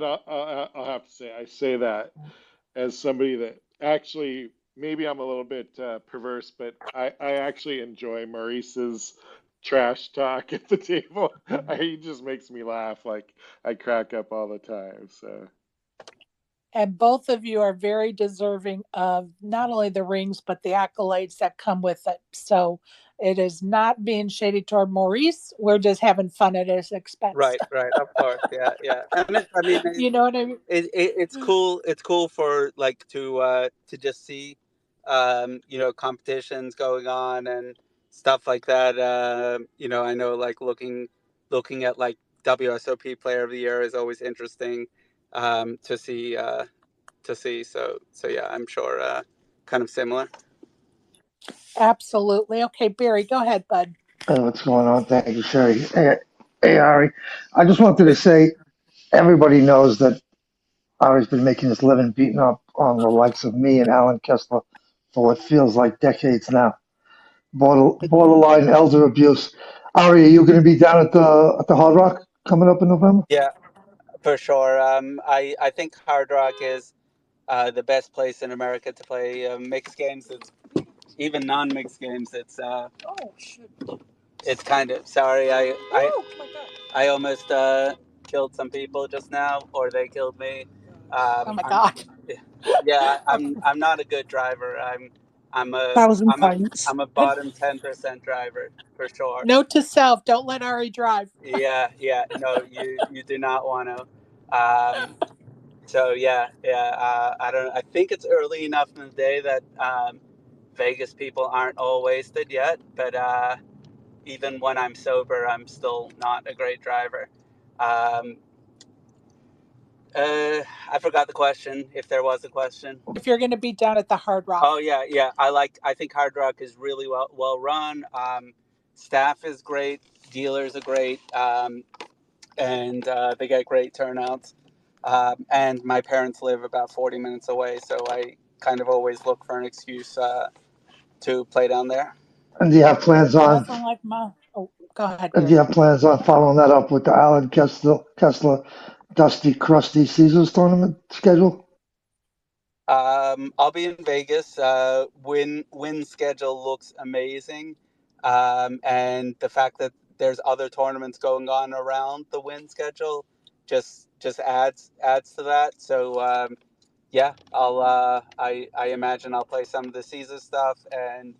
I'll have to say, I say that as somebody that actually, maybe I'm a little bit perverse, but I actually enjoy Maurice's trash talk at the table. He just makes me laugh. Like, I crack up all the time. So, and both of you are very deserving of not only the rings, but the accolades that come with it. So It is not being shady toward Maurice. We're just having fun at his expense. Right, of course, yeah. And I mean, You know what I mean? it's cool. It's cool for like to just see, competitions going on and stuff like that. I know like looking at like WSOP Player of the Year is always interesting, to see. So yeah, I'm sure kind of similar. Absolutely. Okay, Barry, go ahead, bud. Hey, what's going on? Thank you, Sherry. Hey, Ari. I just wanted to say everybody knows that Ari's been making his living beating up on the likes of me and Alan Kessler for what feels like decades now. Borderline elder abuse. Ari, are you going to be down at the Hard Rock coming up in November? Yeah, for sure. I think Hard Rock is the best place in America to play mixed games. It's even non-mixed games. It's kind of sorry. I almost killed some people just now, or they killed me. Oh my I'm God. yeah. Okay. I'm not a good driver. I'm a 1,000 points. I'm a bottom 10% driver for sure. Note to self: don't let Ari drive. Yeah. No, you do not want to. So yeah. I don't. I think it's early enough in the day that Vegas people aren't all wasted yet. But even when I'm sober, I'm still not a great driver. Um, I forgot the question. If there was a question. If you're going to be down at the Hard Rock. Oh yeah. I think Hard Rock is really well run. Staff is great. Dealers are great. And they get great turnouts. And my parents live about 40 minutes away, so I kind of always look for an excuse to play down there. And do you have plans on? Nothing like my. Oh, go ahead, And do you Barry. have plans on following that up with the Alan Kessler Dusty Crusty Caesars tournament schedule? I'll be in Vegas. Win schedule looks amazing, and the fact that there's other tournaments going on around the win schedule just adds to that. So yeah, I imagine I'll play some of the Caesar stuff, and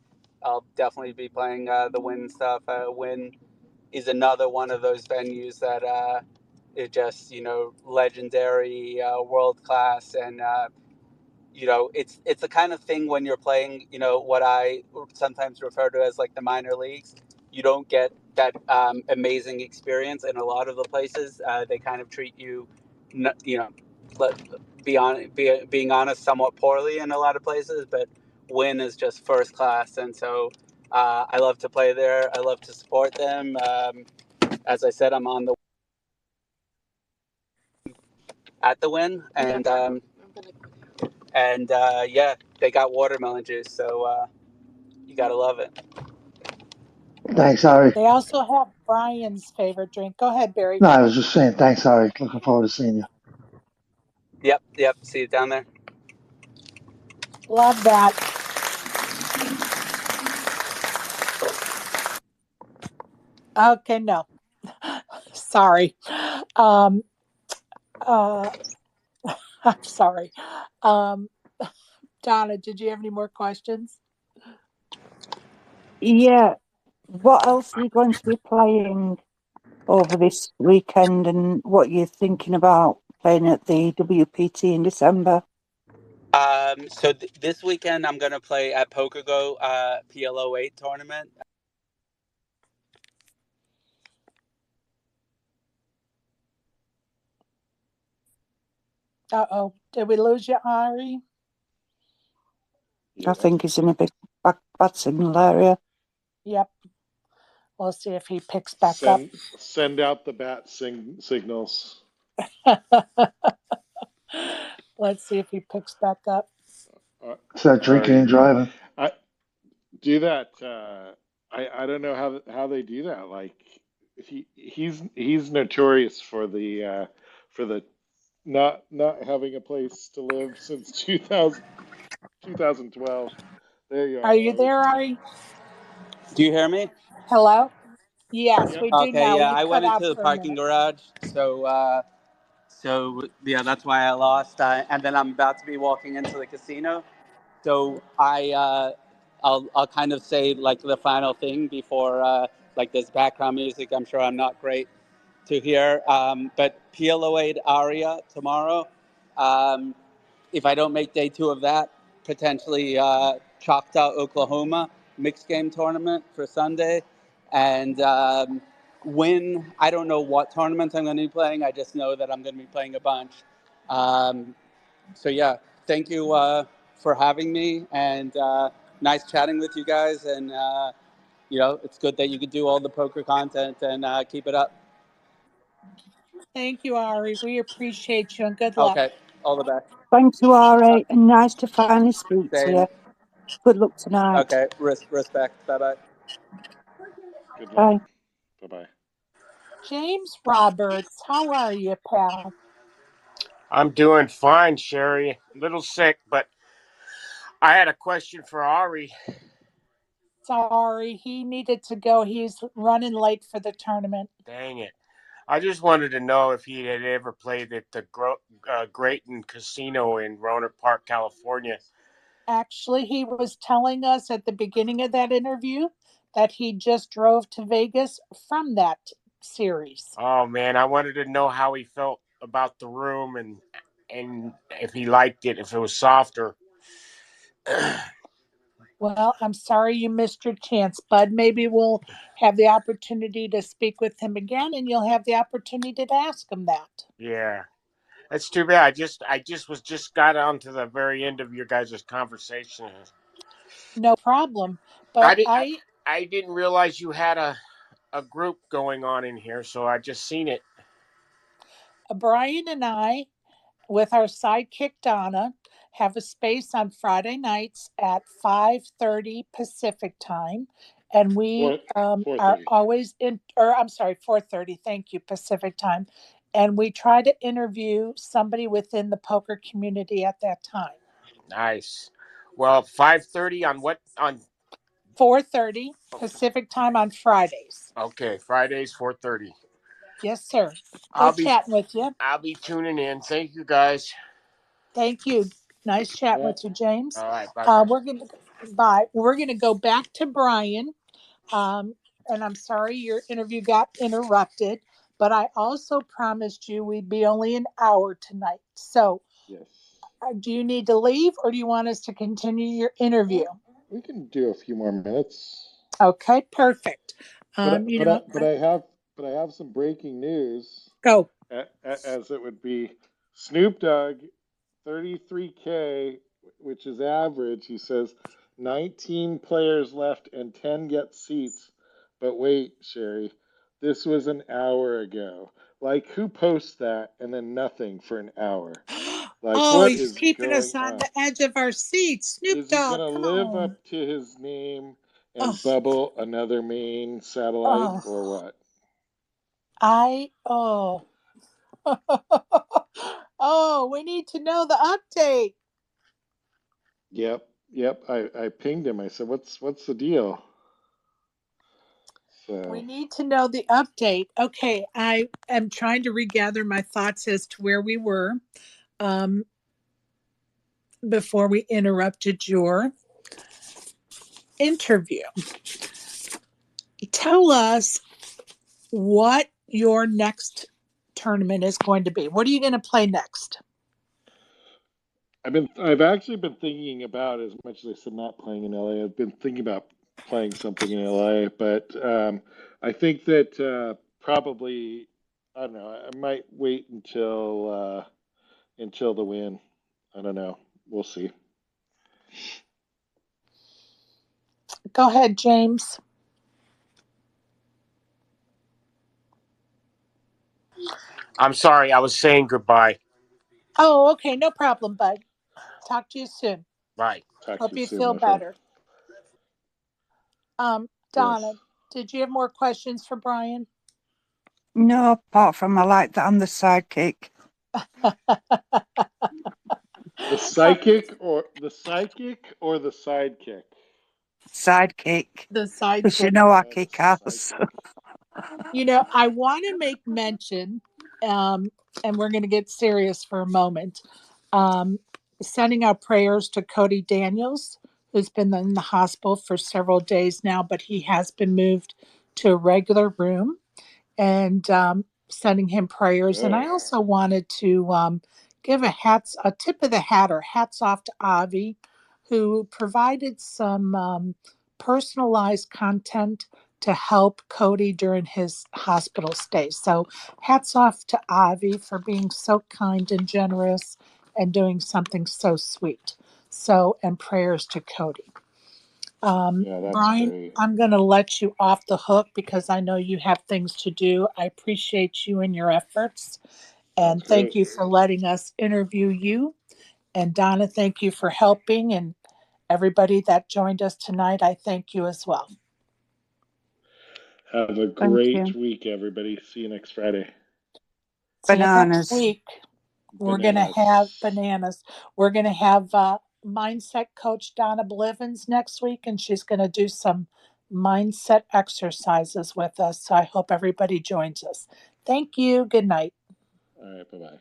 I'll definitely be playing the Win stuff. Win is another one of those venues that is just legendary, world class, and it's the kind of thing when you're playing what I sometimes refer to as like the minor leagues. You don't get that amazing experience in a lot of the places. They kind of treat you, you know, let being honest, somewhat poorly in a lot of places. But Win is just first class, and so I love to play there. I love to support them. As I said, I'm on the at the Win, and yeah, they got watermelon juice, so you gotta love it. Thanks, Ari. They also have Brian's favorite drink. Go ahead, Barry. No, I was just saying thanks, Ari. Looking forward to seeing you. Yep. See you down there. Love that. Okay, no. Sorry. Um, uh, I'm sorry. Um, Donna, did you have any more questions? Yeah. What else are you going to be playing over this weekend, and what you're thinking about playing at the WPT in December? So this weekend I'm gonna play at PokerGo PLO8 tournament. Uh-oh. Did we lose you, Ari? I think he's in a big bad signal area. Yep. We'll see if he picks back up. Send out the bat signals. Let's see if he picks back up. Start drinking and driving. I do that. I don't know how they do that. Like he's notorious for the not having a place to live since 2012. There you are, Are you Ari. there, Ari? Do you hear me? Hello? Yes, Yep. we do Okay, now. yeah. You I cut went into out the for a parking minute. garage, so yeah, that's why I lost. And then I'm about to be walking into the casino, so I'll kind of say like the final thing before like this background music. I'm sure I'm not great to hear, but PLO8 Aria tomorrow. Um, if I don't make day 2 of that, potentially Choctaw, Oklahoma mixed game tournament for Sunday, and win. I don't know what tournaments I'm going to be playing. I just know that I'm going to be playing a bunch. Um, so yeah, thank you for having me, and nice chatting with you guys. And it's good that you could do all the poker content and keep it up. Thank you, Ari. We appreciate you and good luck. Okay, all the best. Thank you, Ari, and nice to finally speak to Same. you. Good luck tonight. Okay, respect. Bye bye. Good luck. Bye. Bye bye. James Roberts, how are you, pal? I'm doing fine, Sherry. A little sick, but I had a question for Ari. Sorry, he needed to go. He's running late for the tournament. Dang it. I just wanted to know if he had ever played at the Grayton Casino in Roanoke Park, California. Actually, he was telling us at the beginning of that interview that he just drove to Vegas from that series. Oh, man, I wanted to know how he felt about the room and if he liked it, if it was softer. Well, I'm sorry you missed your chance, bud. Maybe we'll have the opportunity to speak with him again, and you'll have the opportunity to ask him that. Yeah. That's too bad. I just got on to the very end of your guys' conversation. No problem. I But didn't I didn't realize you had a group going on in here, so I just seen it. Brian and I, with our sidekick Donna, have a space on Friday nights at 5:30 Pacific time, and we Four are 30. always in. Or I'm sorry, 4:30. Thank you, Pacific time, and we try to interview somebody within the poker community at that time. Nice. Well, 5:30 on what on? 4:30 Pacific time on Fridays. Okay, Fridays 4:30. Yes, sir. I'll Good be chatting with you. I'll be tuning in. Thank you guys. Thank you. Nice chatting Yeah. with you, James. All right, bye bye. We're gonna bye. We're gonna go back to Brian. And I'm sorry your interview got interrupted, but I also promised you we'd be only an hour tonight. So, Yes. do you need to leave or do you want us to continue your interview? We can do a few more minutes. Okay, perfect. But You but know, I, but I have but I have some breaking news. go. As it would be, Snoop Dogg, 33K, which is average. He says 19 players left and 10 get seats. But wait, Sherry, this was an hour ago. Like, who posts that and then nothing for an hour? Like, Oh, what he's is keeping us going on on? the edge of our seats. Snoop Is he Dogg, gonna come live on. up to his name Oh, and bubble another main satellite oh, or what? oh. Oh, we need to know the update. Yep. I pinged him. I said, "What's the deal?" We So need to know the update. Okay, I am trying to regather my thoughts as to where we were um, before we interrupted your interview. Tell us what your next tournament is going to be. What are you going to play next? I've actually been thinking about, as much as I said not playing in LA. I've been thinking about playing something in LA, but I think that probably I don't know. I might wait until the win. I don't know. We'll see. Go ahead, James. I'm sorry, I was saying goodbye. Oh, okay, no problem, bud. Talk to you soon. Bye. Talk to Hope you you soon, feel my friend. better. Yes. Donna, did you have more questions for Brian? No, apart from I like that I'm the sidekick. The psychic or the sidekick? Sidekick. The Because you sidekick. know I Oh, the kick ass. sidekick. I want to make mention, and we're going to get serious for a moment, um, sending out prayers to Cody Daniels, who's been in the hospital for several days now, but he has been moved to a regular room, and sending him prayers. And I Good. also wanted to give a tip of the hat, or hats off to Avi, who provided some personalized content to help Cody during his hospital stay. So hats off to Avi for being so kind and generous and doing something so sweet. So, and prayers to Cody. Yeah, that's Brian, great. I'm going to let you off the hook because I know you have things to do. I appreciate you and your efforts. Sounds And thank great. you for letting us interview you. And Donna, thank you for helping. And everybody that joined us tonight, I thank you as well. Have a Thank great you. week, everybody. See you next Friday. See you next Bananas. week. We're going to have Bananas. bananas. We're going to have mindset coach Donna Blivens next week, and she's going to do some mindset exercises with us. So I hope everybody joins us. Thank you. Good night. All right, bye bye.